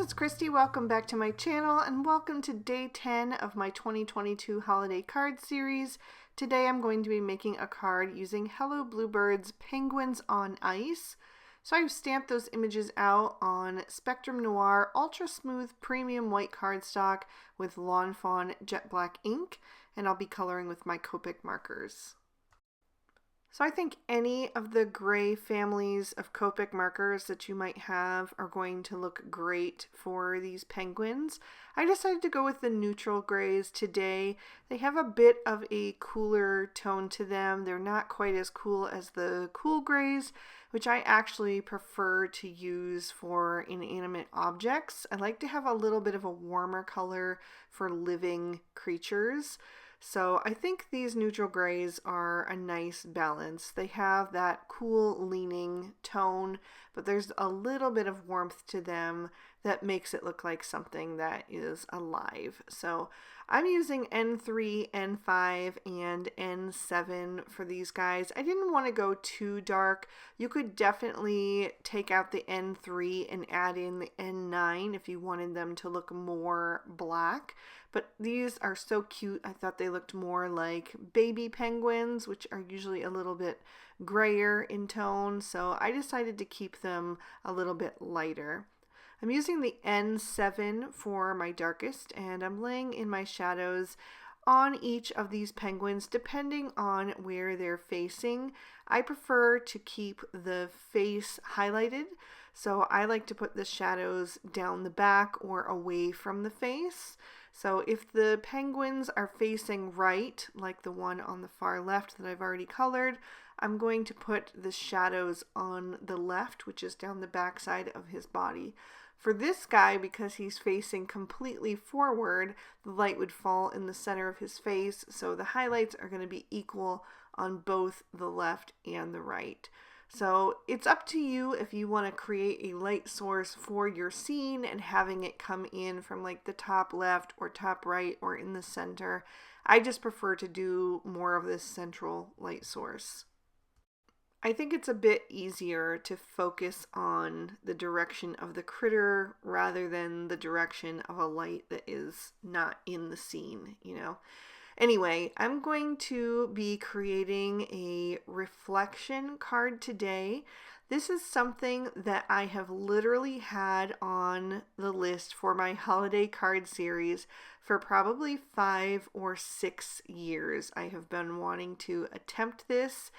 it's Christy. Welcome back to my channel and welcome to day 10 of my 2022 holiday card series. Today I'm going to be making a card using Hello Bluebird's Penguins on Ice. So I've stamped those images out on Spectrum Noir Ultra Smooth Premium White cardstock with Lawn Fawn Jet Black ink, and I'll be coloring with my Copic markers. So I think any of the gray families of Copic markers that you might have are going to look great for these penguins. I decided to go with the neutral grays today. They have a bit of a cooler tone to them. They're not quite as cool as the cool grays, which I actually prefer to use for inanimate objects. I like to have a little bit of a warmer color for living creatures. So I think these neutral grays are a nice balance. They have that cool leaning tone, but there's a little bit of warmth to them that makes it look like something that is alive. So I'm using N3, N5, and N7 for these guys. I didn't want to go too dark. You could definitely take out the N3 and add in the N9 if you wanted them to look more black. But these are so cute. I thought they looked more like baby penguins, which are usually a little bit grayer in tone. So I decided to keep them a little bit lighter. I'm using the N7 for my darkest, and I'm laying in my shadows on each of these penguins depending on where they're facing. I prefer to keep the face highlighted, so I like to put the shadows down the back or away from the face. So if the penguins are facing right, like the one on the far left that I've already colored, I'm going to put the shadows on the left, which is down the back side of his body. For this guy, because he's facing completely forward, the light would fall in the center of his face, so the highlights are going to be equal on both the left and the right. So it's up to you if you want to create a light source for your scene and having it come in from like the top left or top right or in the center. I just prefer to do more of this central light source. I think it's a bit easier to focus on the direction of the critter rather than the direction of a light that is not in the scene, you know. Anyway, I'm going to be creating a reflection card today. This is something that I have literally had on the list for my holiday card series for probably 5 or 6 years. I have been wanting to attempt this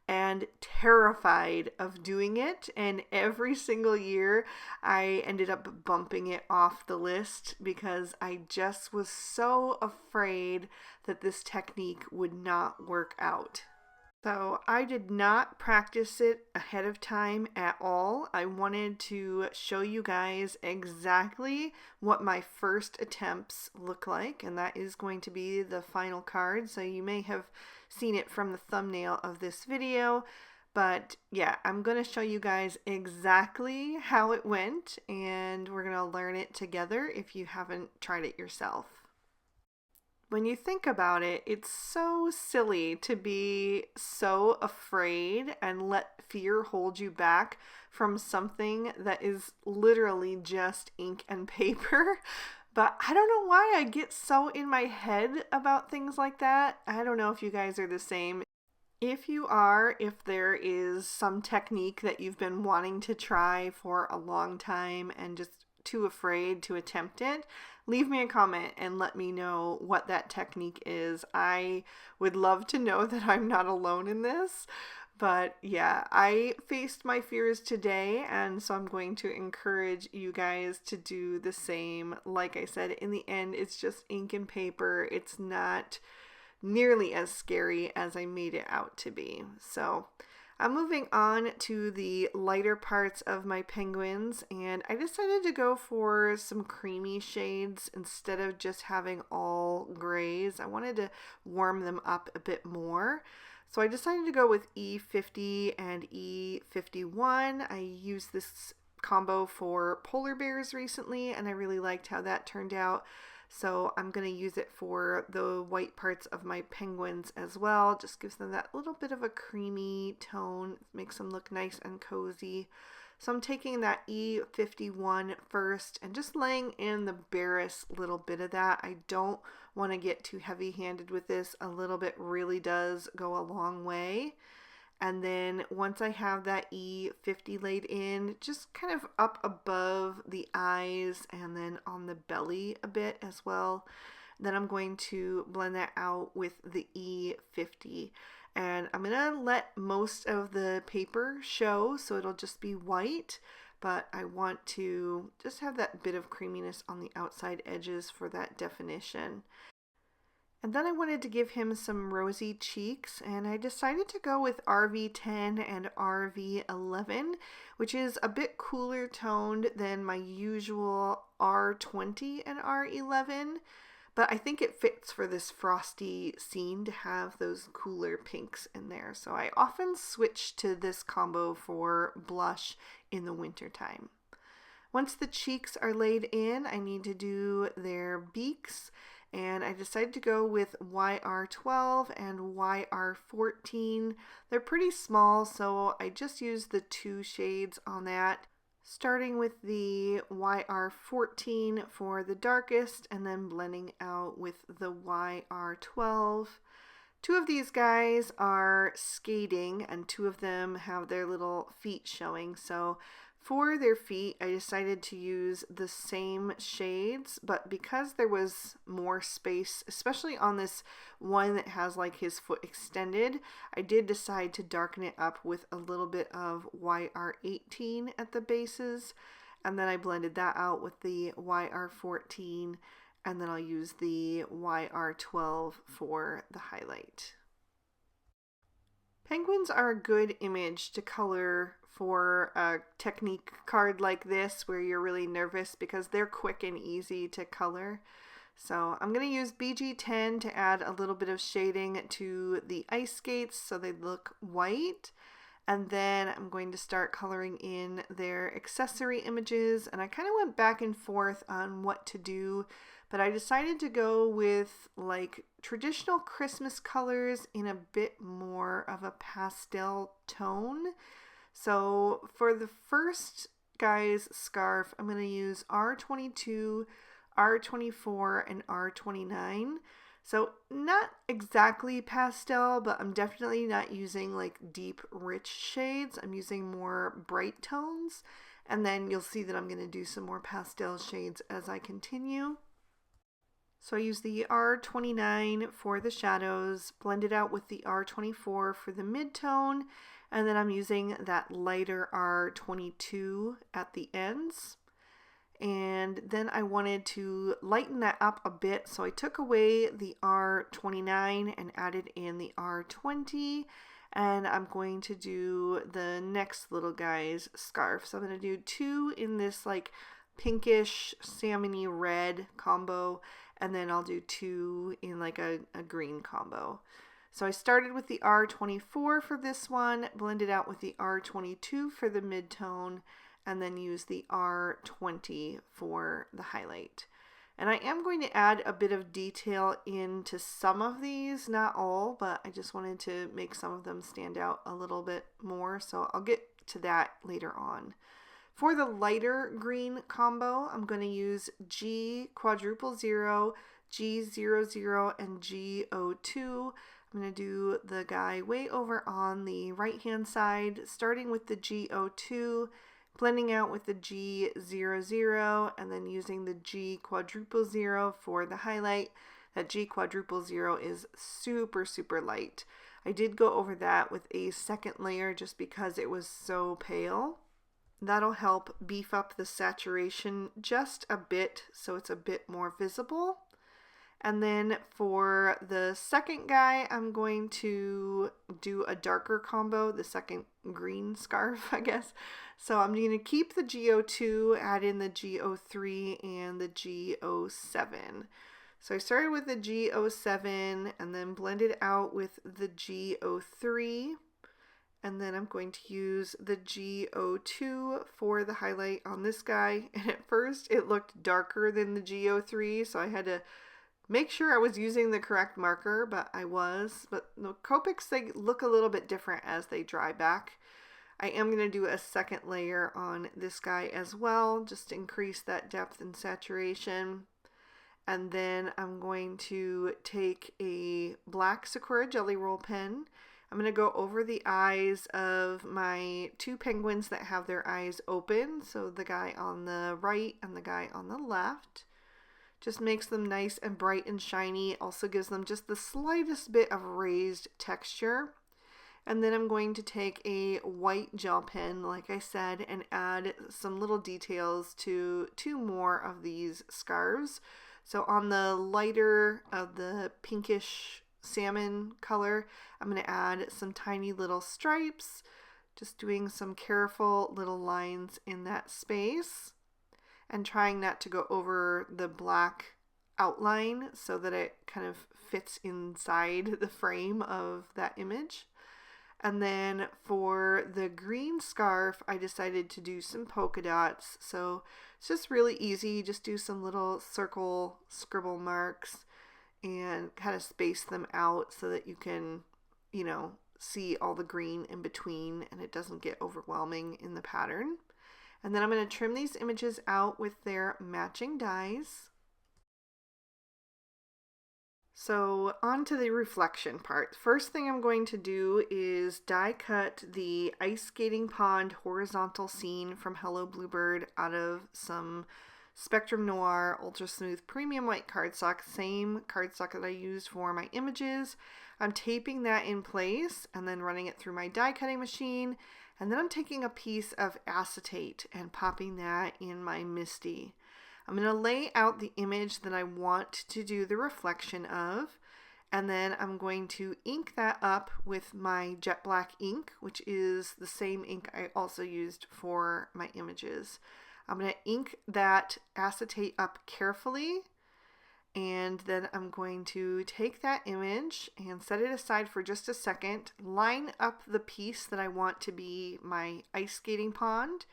and terrified of doing it, and every single year I ended up bumping it off the list because I just was so afraid that this technique would not work out. So I did not practice it ahead of time at all. I wanted to show you guys exactly what my first attempts look like, and that is going to be the final card. So you may have seen it from the thumbnail of this video, but yeah, I'm going to show you guys exactly how it went, and we're going to learn it together if you haven't tried it yourself. When you think about it, it's so silly to be so afraid and let fear hold you back from something that is literally just ink and paper. But I don't know why I get so in my head about things like that. I don't know if you guys are the same. If you are, if there is some technique that you've been wanting to try for a long time and just too afraid to attempt it, leave me a comment and let me know what that technique is. I would love to know that I'm not alone in this. But yeah, I faced my fears today, and so I'm going to encourage you guys to do the same. Like I said, in the end, it's just ink and paper. It's not nearly as scary as I made it out to be. So I'm moving on to the lighter parts of my penguins, and I decided to go for some creamy shades instead of just having all grays. I wanted to warm them up a bit more. So I decided to go with E50 and E51. I used this combo for polar bears recently, and I really liked how that turned out. So I'm going to use it for the white parts of my penguins as well. Just gives them that little bit of a creamy tone, makes them look nice and cozy. So I'm taking that E51 first and just laying in the barest little bit of that. I don't want to get too heavy-handed with this. A little bit really does go a long way. And then once I have that E50 laid in, just kind of up above the eyes and then on the belly a bit as well, then I'm going to blend that out with the E50. And I'm going to let most of the paper show, so it'll just be white, but I want to just have that bit of creaminess on the outside edges for that definition. And then I wanted to give him some rosy cheeks, and I decided to go with RV10 and RV11, which is a bit cooler toned than my usual R20 and R11. But I think it fits for this frosty scene to have those cooler pinks in there. So I often switch to this combo for blush in the wintertime. Once the cheeks are laid in, I need to do their beaks. And I decided to go with YR12 and YR14. They're pretty small, so I just used the 2 shades on that. Starting with the YR14 for the darkest and then blending out with the YR12. 2 of these guys are skating and 2 of them have their little feet showing. So for their feet, I decided to use the same shades, but because there was more space, especially on this one that has like his foot extended, I did decide to darken it up with a little bit of YR18 at the bases, and then I blended that out with the YR14, and then I'll use the YR12 for the highlight. Penguins are a good image to color for a technique card like this where you're really nervous because they're quick and easy to color. So I'm going to use BG10 to add a little bit of shading to the ice skates so they look white. And then I'm going to start coloring in their accessory images, and I kind of went back and forth on what to do, but I decided to go with like traditional Christmas colors in a bit more of a pastel tone. So for the first guy's scarf, I'm going to use R22, R24, and R29. So not exactly pastel, but I'm definitely not using like deep, rich shades. I'm using more bright tones. And then you'll see that I'm going to do some more pastel shades as I continue. So I use the R29 for the shadows, blend it out with the R24 for the mid-tone, and then I'm using that lighter R22 at the ends. And then I wanted to lighten that up a bit, so I took away the R29 and added in the R20, and I'm going to do the next little guy's scarf. So I'm going to do 2 in this like pinkish salmony red combo, and then I'll do 2 in like a green combo. So I started with the R24 for this one, blended out with the R22 for the mid-tone, and then use the R20 for the highlight. And I am going to add a bit of detail into some of these, not all, but I just wanted to make some of them stand out a little bit more, so I'll get to that later on. For the lighter green combo, I'm going to use G quadruple 0, G00, and G02. I'm going to do the guy way over on the right hand side, starting with the G02, blending out with the G00, and then using the G quadruple 0 for the highlight. That G quadruple 0 is super, super light. I did go over that with a second layer just because it was so pale. That'll help beef up the saturation just a bit so it's a bit more visible. And then for the second guy, I'm going to do a darker combo, the second green scarf, I guess. So I'm going to keep the G02, add in the G03 and the G07. So I started with the G07 and then blended out with the G03. And then I'm going to use the G02 for the highlight on this guy. And at first it looked darker than the G03, so I had to make sure I was using the correct marker, but I was. But the Copics, they look a little bit different as they dry back. I am going to do a second layer on this guy as well, just to increase that depth and saturation. And then I'm going to take a black Sakura Jelly Roll pen. I'm going to go over the eyes of my two penguins that have their eyes open. So the guy on the right and the guy on the left. Just makes them nice and bright and shiny. Also gives them just the slightest bit of raised texture. And then I'm going to take a white gel pen, like I said, and add some little details to two more of these scarves. So on the lighter of the pinkish salmon color, I'm going to add some tiny little stripes, just doing some careful little lines in that space and trying not to go over the black outline so that it kind of fits inside the frame of that image. And then for the green scarf, I decided to do some polka dots. So it's just really easy. Just do some little circle scribble marks and kind of space them out so that you can, you know, see all the green in between and it doesn't get overwhelming in the pattern. And then I'm going to trim these images out with their matching dies. So on to the reflection part. First thing I'm going to do is die cut the ice skating pond horizontal scene from Hello Bluebird out of some Spectrum Noir Ultra Smooth Premium White cardstock, same cardstock that I used for my images. I'm taping that in place and then running it through my die cutting machine. And then I'm taking a piece of acetate and popping that in my Misty. I'm going to lay out the image that I want to do the reflection of, and then I'm going to ink that up with my jet black ink, which is the same ink I also used for my images. I'm going to ink that acetate up carefully, and then I'm going to take that image and set it aside for just a second, line up the piece that I want to be my ice skating pond,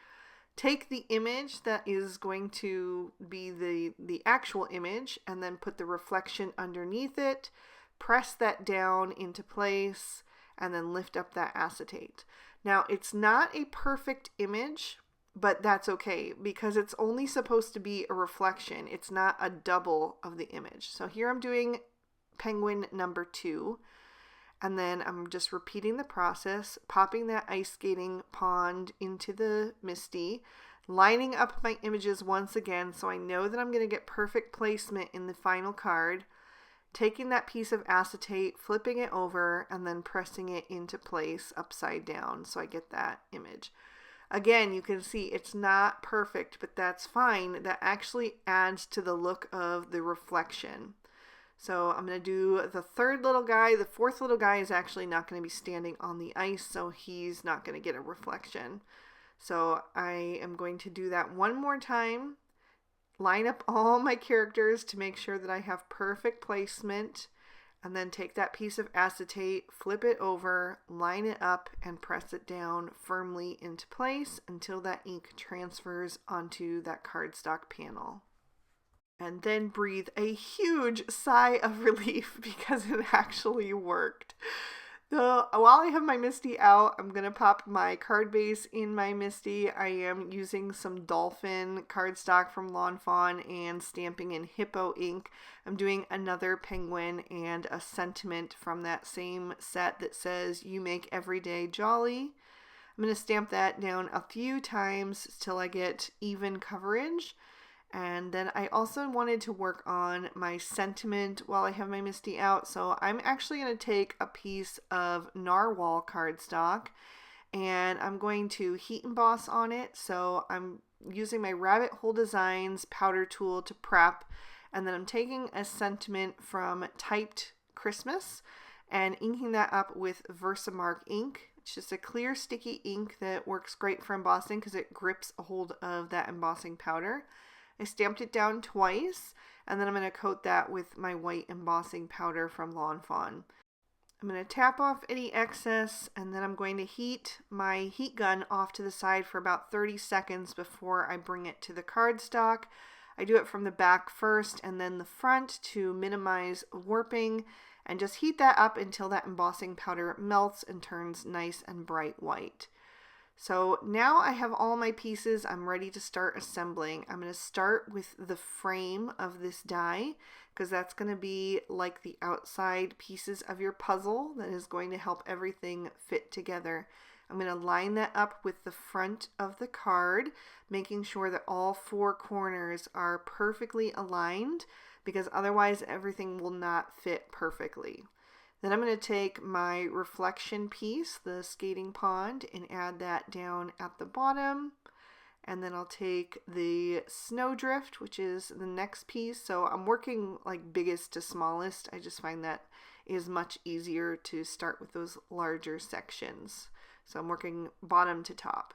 take the image that is going to be the actual image and then put the reflection underneath it, press that down into place, and then lift up that acetate. Now, it's not a perfect image, but that's okay because it's only supposed to be a reflection. It's not a double of the image. So here I'm doing penguin number 2. And then I'm just repeating the process, popping that ice skating pond into the Misty, lining up my images once again so I know that I'm going to get perfect placement in the final card, taking that piece of acetate, flipping it over, and then pressing it into place upside down so I get that image. Again, you can see it's not perfect, but that's fine. That actually adds to the look of the reflection. So I'm going to do the third little guy. The fourth little guy is actually not going to be standing on the ice, so he's not going to get a reflection. So I am going to do that one more time. Line up all my characters to make sure that I have perfect placement. And then take that piece of acetate, flip it over, line it up, and press it down firmly into place until that ink transfers onto that cardstock panel. And then breathe a huge sigh of relief because it actually worked. While I have my Misty out, I'm going to pop my card base in my Misty. I am using some dolphin cardstock from Lawn Fawn and stamping in hippo ink. I'm doing another penguin and a sentiment from that same set that says, "You make every day jolly." I'm going to stamp that down a few times till I get even coverage. And then I also wanted to work on my sentiment while I have my Misty out. So I'm actually going to take a piece of narwhal cardstock and I'm going to heat emboss on it. So I'm using my Rabbit Hole Designs powder tool to prep. And then I'm taking a sentiment from Typed Christmas and inking that up with Versamark ink. It's just a clear sticky ink that works great for embossing because it grips a hold of that embossing powder. I stamped it down twice, and then I'm going to coat that with my white embossing powder from Lawn Fawn. I'm going to tap off any excess, and then I'm going to heat my heat gun off to the side for about 30 seconds before I bring it to the cardstock. I do it from the back first and then the front to minimize warping, and just heat that up until that embossing powder melts and turns nice and bright white. So now I have all my pieces. I'm ready to start assembling. I'm going to start with the frame of this die because that's going to be like the outside pieces of your puzzle that is going to help everything fit together. I'm going to line that up with the front of the card, making sure that all four corners are perfectly aligned because otherwise everything will not fit perfectly. Then I'm going to take my reflection piece, the skating pond, and add that down at the bottom. And then I'll take the snowdrift, which is the next piece. So I'm working like biggest to smallest. I just find that is much easier to start with those larger sections. So I'm working bottom to top.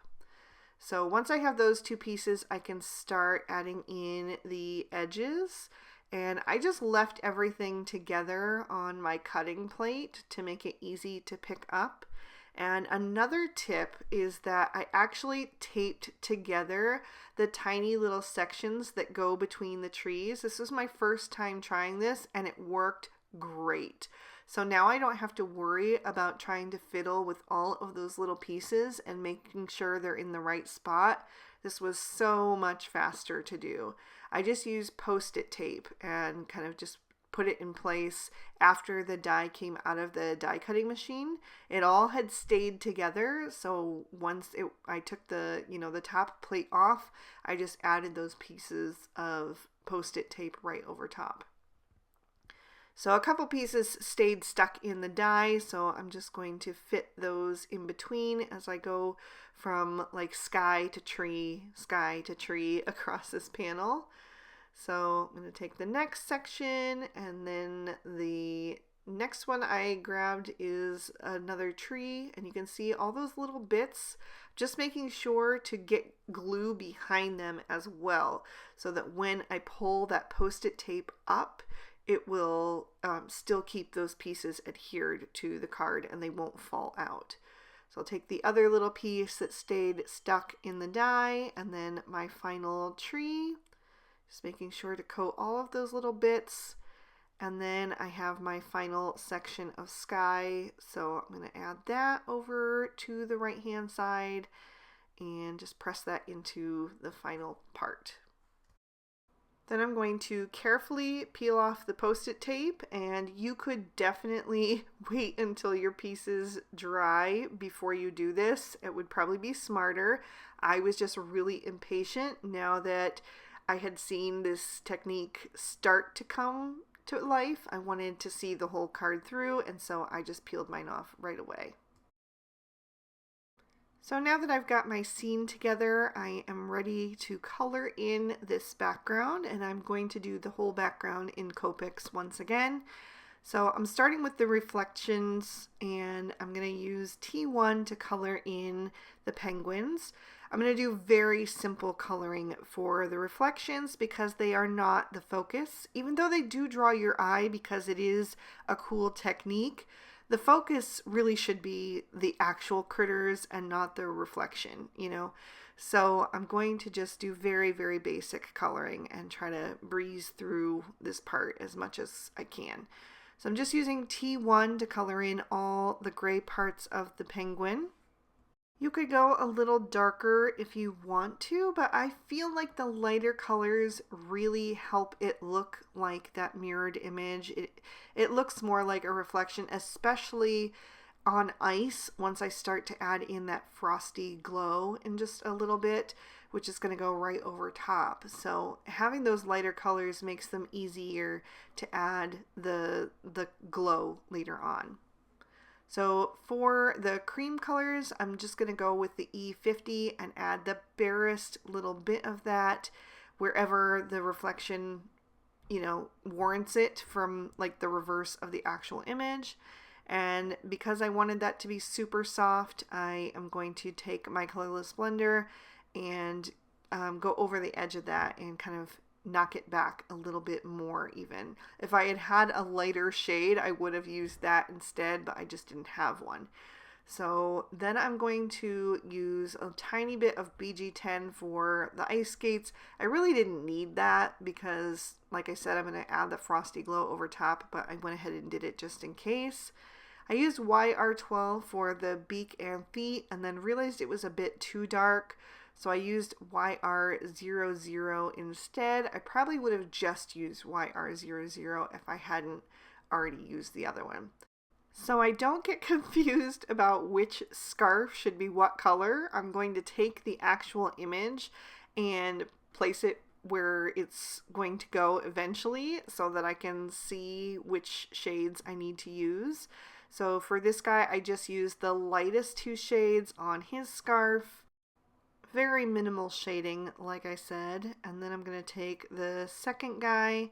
So once I have those two pieces, I can start adding in the edges. And I just left everything together on my cutting plate to make it easy to pick up. And another tip is that I actually taped together the tiny little sections that go between the trees. This was my first time trying this and it worked great. So now I don't have to worry about trying to fiddle with all of those little pieces and making sure they're in the right spot. This was so much faster to do. I just used Post-it tape and kind of just put it in place after the die came out of the die cutting machine. It all had stayed together, so once I took the top plate off, I just added those pieces of Post-it tape right over top. So a couple pieces stayed stuck in the die, so I'm just going to fit those in between as I go from like sky to tree across this panel. So I'm going to take the next section, and then the next one I grabbed is another tree, and you can see all those little bits, just making sure to get glue behind them as well, so that when I pull that Post-it tape up, it will still keep those pieces adhered to the card and they won't fall out. So I'll take the other little piece that stayed stuck in the die, and then my final tree. Just making sure to coat all of those little bits. And then I have my final section of sky. So I'm going to add that over to the right hand side and just press that into the final part. Then I'm going to carefully peel off the Post-it tape, and you could definitely wait until your pieces dry before you do this. It would probably be smarter. I was just really impatient now that I had seen this technique start to come to life. I wanted to see the whole card through, and so I just peeled mine off right away. So now that I've got my scene together, I am ready to color in this background, and I'm going to do the whole background in Copics once again. So I'm starting with the reflections, and I'm going to use T1 to color in the penguins. I'm going to do very simple coloring for the reflections because they are not the focus, even though they do draw your eye because it is a cool technique. The focus really should be the actual critters and not the reflection, So I'm going to just do very, very basic coloring and try to breeze through this part as much as I can. So I'm just using T1 to color in all the gray parts of the penguin. You could go a little darker if you want to, but I feel like the lighter colors really help it look like that mirrored image. It looks more like a reflection, especially on ice once I start to add in that frosty glow in just a little bit, which is going to go right over top. So having those lighter colors makes them easier to add the glow later on. So for the cream colors, I'm just going to go with the E50 and add the barest little bit of that wherever the reflection, warrants it from like the reverse of the actual image. And because I wanted that to be super soft, I am going to take my colorless blender and go over the edge of that and kind of knock it back a little bit more even. If I had had a lighter shade, I would have used that instead, but I just didn't have one. So then I'm going to use a tiny bit of BG10 for the ice skates. I really didn't need that because, like I said, I'm going to add the frosty glow over top, but I went ahead and did it just in case. I used YR12 for the beak and feet and then realized it was a bit too dark, so I used YR00 instead. I probably would have just used YR00 if I hadn't already used the other one. So I don't get confused about which scarf should be what color, I'm going to take the actual image and place it where it's going to go eventually so that I can see which shades I need to use. So for this guy, I just used the lightest 2 shades on his scarf. Very minimal shading, like I said. And then I'm going to take the second guy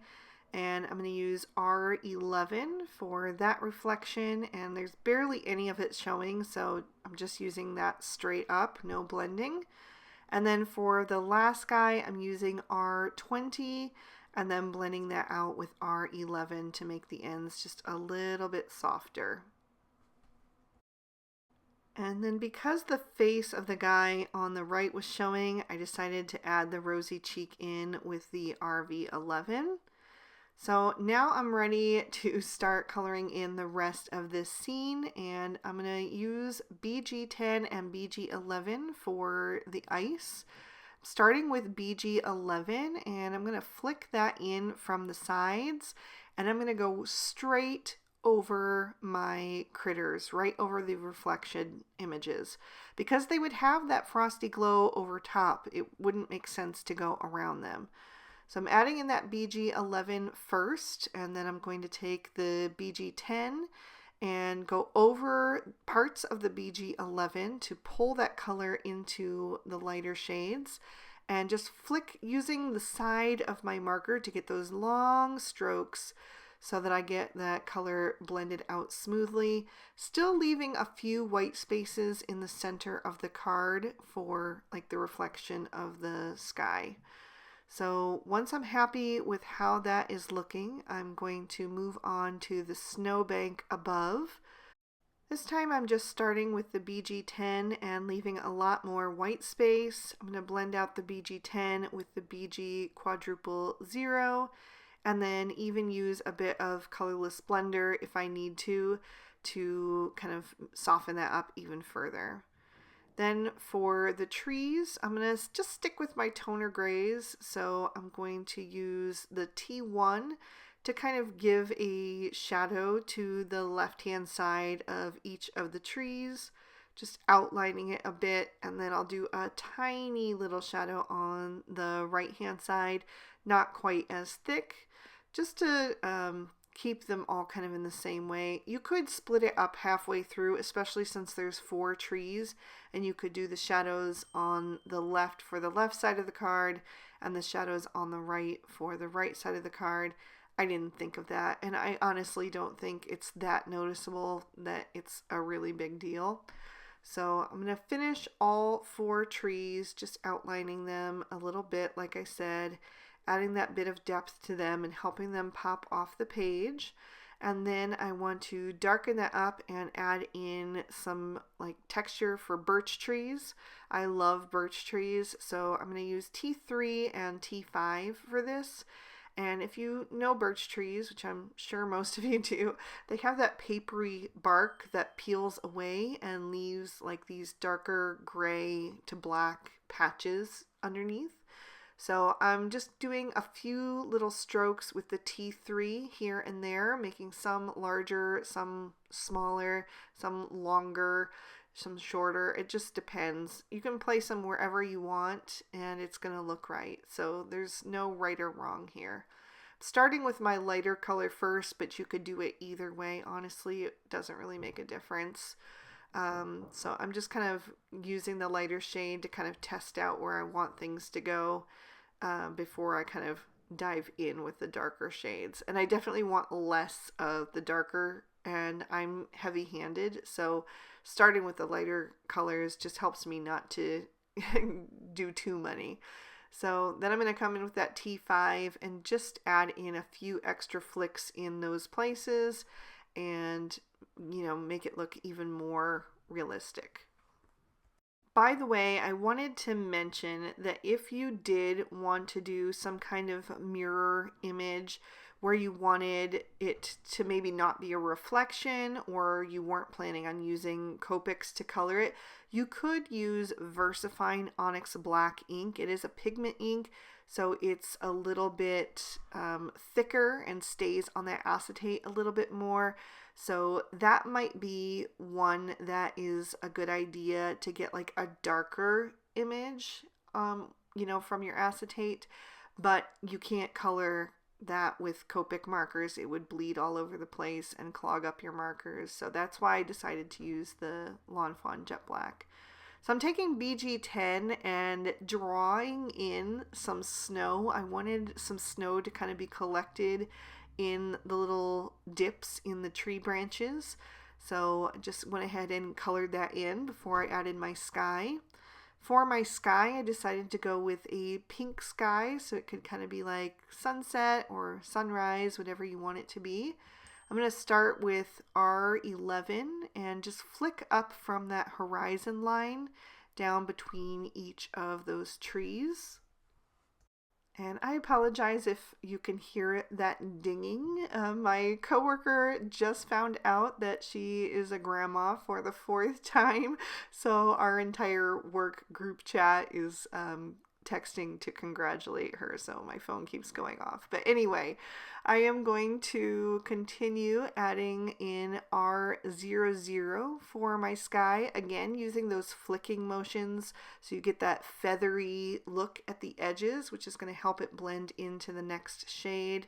and I'm going to use R11 for that reflection, and there's barely any of it showing, so I'm just using that straight up, no blending. And then for the last guy, I'm using R20 and then blending that out with R11 to make the ends just a little bit softer. And then because the face of the guy on the right was showing, I decided to add the rosy cheek in with the RV11. So now I'm ready to start coloring in the rest of this scene, and I'm going to use BG10 and BG11 for the ice. Starting with BG11, and I'm going to flick that in from the sides, and I'm going to go straight over my critters, right over the reflection images. Because they would have that frosty glow over top, it wouldn't make sense to go around them. So I'm adding in that BG11 first, and then I'm going to take the BG10 and go over parts of the BG11 to pull that color into the lighter shades, and just flick using the side of my marker to get those long strokes so that I get that color blended out smoothly, still leaving a few white spaces in the center of the card for like the reflection of the sky. So once I'm happy with how that is looking, I'm going to move on to the snowbank above. This time I'm just starting with the BG10 and leaving a lot more white space. I'm going to blend out the BG10 with the BG quadruple 0, and then even use a bit of colorless blender if I need to kind of soften that up even further. Then for the trees, I'm going to just stick with my toner grays. So I'm going to use the T1 to kind of give a shadow to the left-hand side of each of the trees, just outlining it a bit. And then I'll do a tiny little shadow on the right-hand side, not quite as thick, just to keep them all kind of in the same way. You could split it up halfway through, especially since there's 4 trees, and you could do the shadows on the left for the left side of the card and the shadows on the right for the right side of the card. I didn't think of that, and I honestly don't think it's that noticeable that it's a really big deal. So I'm going to finish all 4 trees, just outlining them a little bit, like I said, adding that bit of depth to them and helping them pop off the page. And then I want to darken that up and add in some like texture for birch trees. I love birch trees, so I'm going to use T3 and T5 for this. And if you know birch trees, which I'm sure most of you do, they have that papery bark that peels away and leaves like these darker gray to black patches underneath. So I'm just doing a few little strokes with the T3 here and there, making some larger, some smaller, some longer, some shorter. It just depends. You can place them wherever you want and it's going to look right. So there's no right or wrong here. Starting with my lighter color first, but you could do it either way. Honestly, it doesn't really make a difference. So I'm just kind of using the lighter shade to kind of test out where I want things to go before I kind of dive in with the darker shades. And I definitely want less of the darker, and I'm heavy-handed, so starting with the lighter colors just helps me not to do too many. So then I'm going to come in with that T5 and just add in a few extra flicks in those places and, you know, make it look even more realistic. By the way, I wanted to mention that if you did want to do some kind of mirror image where you wanted it to maybe not be a reflection, or you weren't planning on using Copics to color it, you could use VersaFine Onyx Black ink. It is a pigment ink, so it's a little bit thicker and stays on that acetate a little bit more. So that might be one that is a good idea to get like a darker image, you know, from your acetate, but you can't color that with Copic markers. It would bleed all over the place and clog up your markers. So that's why I decided to use the Lawn Fawn Jet Black. So I'm taking BG10 and drawing in some snow. I wanted some snow to kind of be collected in the little dips in the tree branches. So I just went ahead and colored that in before I added my sky. For my sky, I decided to go with a pink sky, so it could kind of be like sunset or sunrise, whatever you want it to be. I'm going to start with R11 and just flick up from that horizon line down between each of those trees. And I apologize if you can hear that dinging. My coworker just found out that she is a grandma for the 4th time, so our entire work group chat is texting to congratulate her, so my phone keeps going off. But anyway, I am going to continue adding in R00 for my sky, again using those flicking motions so you get that feathery look at the edges, which is going to help it blend into the next shade.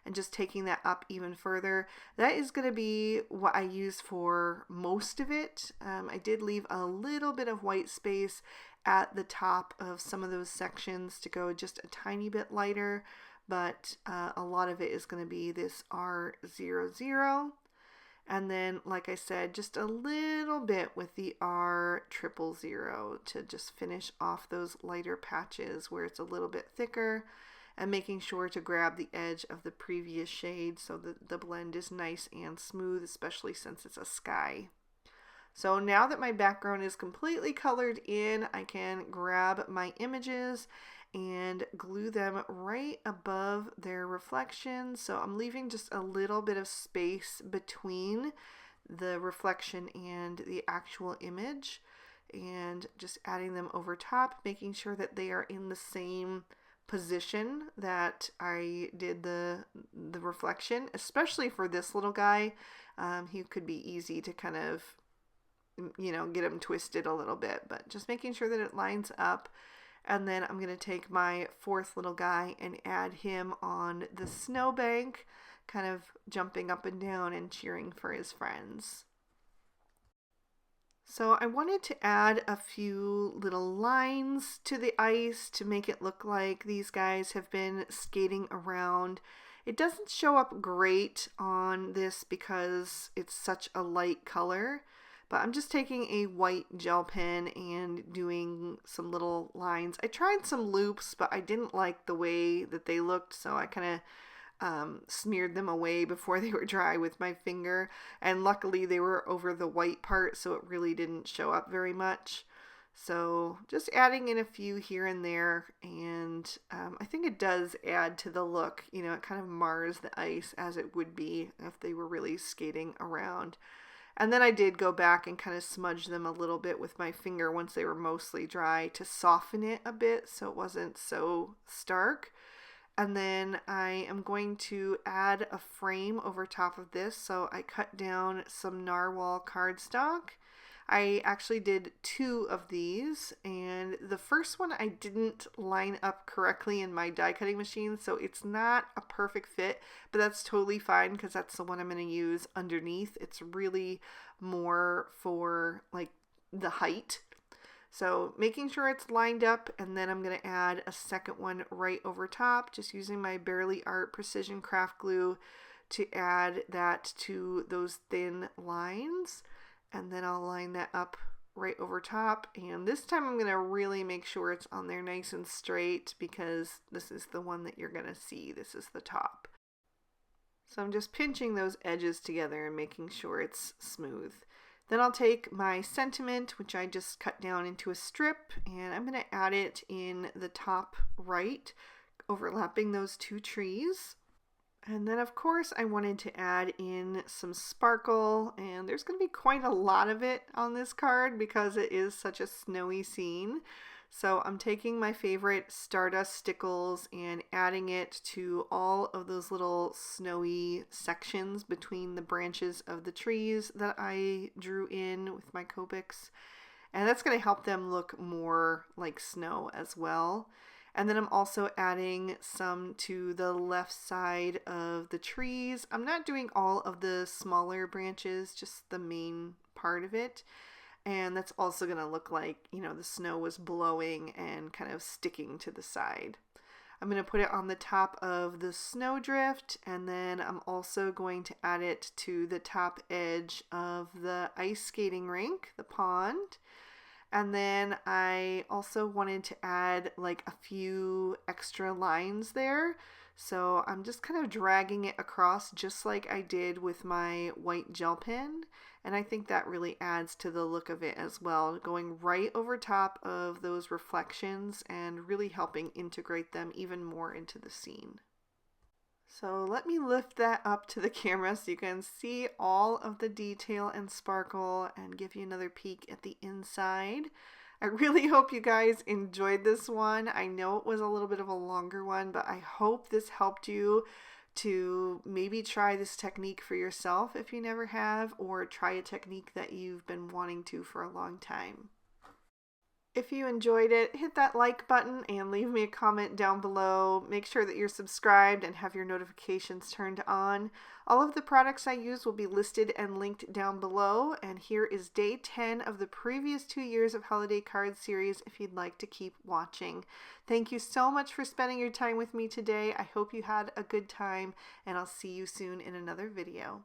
And just taking that up even further. That is going to be what I use for most of it. I did leave a little bit of white space at the top of some of those sections to go just a tiny bit lighter, but a lot of it is going to be this R00. And then, like I said, just a little bit with the R000 to just finish off those lighter patches where it's a little bit thicker, and making sure to grab the edge of the previous shade so that the blend is nice and smooth, especially since it's a sky. So now that my background is completely colored in, I can grab my images and glue them right above their reflection. So I'm leaving just a little bit of space between the reflection and the actual image, and just adding them over top, making sure that they are in the same position that I did the reflection, especially for this little guy. He could be easy to kind of, you know, get him twisted a little bit, but just making sure that it lines up. And then I'm going to take my 4th little guy and add him on the snowbank, kind of jumping up and down and cheering for his friends. So I wanted to add a few little lines to the ice to make it look like these guys have been skating around. It doesn't show up great on this because it's such a light color, but I'm just taking a white gel pen and doing some little lines. I tried some loops, but I didn't like the way that they looked, so I kind of smeared them away before they were dry with my finger, and luckily they were over the white part, so it really didn't show up very much. So just adding in a few here and there, and I think it does add to the look. You know, it kind of mars the ice as it would be if they were really skating around. And then I did go back and kind of smudge them a little bit with my finger once they were mostly dry to soften it a bit so it wasn't so stark. And then I am going to add a frame over top of this. So I cut down some narwhal cardstock. I actually did 2 of these, and the first one I didn't line up correctly in my die cutting machine, so it's not a perfect fit, but that's totally fine because that's the one I'm going to use underneath. It's really more for like the height. So making sure it's lined up, and then I'm going to add a second one right over top, just using my Barely Art Precision Craft Glue to add that to those thin lines. And then I'll line that up right over top. And this time I'm going to really make sure it's on there nice and straight because this is the one that you're going to see. This is the top. So I'm just pinching those edges together and making sure it's smooth. Then I'll take my sentiment, which I just cut down into a strip, and I'm going to add it in the top right, overlapping those 2 trees. And then of course I wanted to add in some sparkle, and there's going to be quite a lot of it on this card because it is such a snowy scene. So I'm taking my favorite Stardust stickles and adding it to all of those little snowy sections between the branches of the trees that I drew in with my Copics. And that's going to help them look more like snow as well. And then I'm also adding some to the left side of the trees. I'm not doing all of the smaller branches, just the main part of it. And that's also going to look like, you know, the snow was blowing and kind of sticking to the side. I'm going to put it on the top of the snowdrift, and then I'm also going to add it to the top edge of the ice skating rink, the pond. And then I also wanted to add like a few extra lines there. So I'm just kind of dragging it across just like I did with my white gel pen. And I think that really adds to the look of it as well, going right over top of those reflections and really helping integrate them even more into the scene. So let me lift that up to the camera so you can see all of the detail and sparkle and give you another peek at the inside. I really hope you guys enjoyed this one. I know it was a little bit of a longer one, but I hope this helped you to maybe try this technique for yourself if you never have, or try a technique that you've been wanting to for a long time. If you enjoyed it, hit that like button and leave me a comment down below. Make sure that you're subscribed and have your notifications turned on. All of the products I use will be listed and linked down below. And here is day 10 of the previous 2 years of holiday card series if you'd like to keep watching. Thank you so much for spending your time with me today. I hope you had a good time, and I'll see you soon in another video.